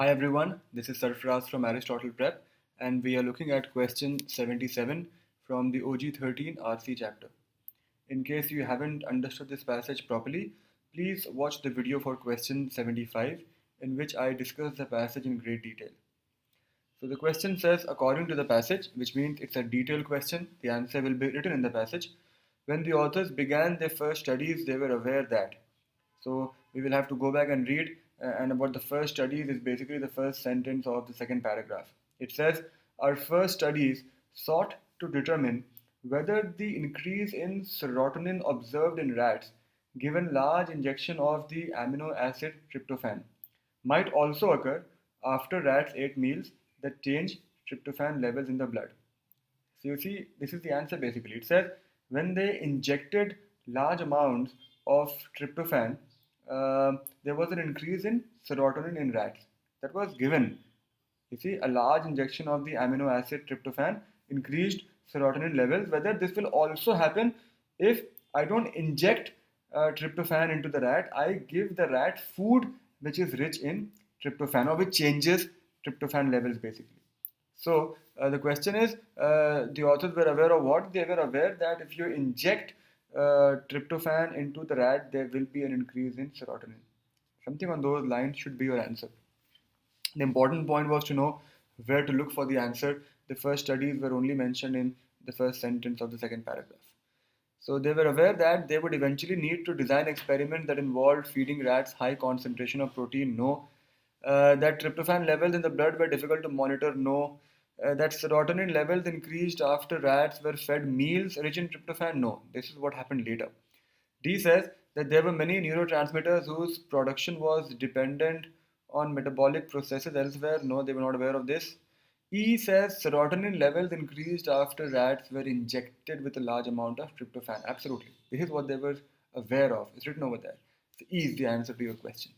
Hi everyone, this is Sarfraz from Aristotle Prep, and we are looking at question 77 from the OG 13 RC chapter. In case you haven't understood this passage properly, please watch the video for question 75 in which I discuss the passage in great detail. So the question says, according to the passage, which means it's a detailed question, the answer will be written in the passage. When the authors began their first studies, they were aware that. So we will have to go back and read, and about the first studies is basically the first sentence of the second paragraph. It says, our first studies sought to determine whether the increase in serotonin observed in rats given large injection of the amino acid tryptophan might also occur after rats ate meals that change tryptophan levels in the blood. So you see, this is the answer basically. It says when they injected large amounts of tryptophan, there was an increase in serotonin in rats. That was given. You see, a large injection of the amino acid tryptophan increased serotonin levels. Whether this will also happen if I don't inject tryptophan into the rat, I give the rat food which is rich in tryptophan or which changes tryptophan levels basically. So the question is, the authors were aware of what? They were aware that if you inject tryptophan into the rat, there will be an increase in serotonin. Something on those lines should be your answer. The important point was to know where to look for the answer. The first studies were only mentioned in the first sentence of the second paragraph. So they were aware that they would eventually need to design experiments that involved feeding rats high concentration of protein. No. That tryptophan levels in the blood were difficult to monitor. No. That serotonin levels increased after rats were fed meals rich in tryptophan. No. This is what happened later. D says that there were many neurotransmitters whose production was dependent on metabolic processes elsewhere. No, they were not aware of this. E says serotonin levels increased after rats were injected with a large amount of tryptophan. Absolutely. This is what they were aware of. It's written over there. So E is the answer to your question.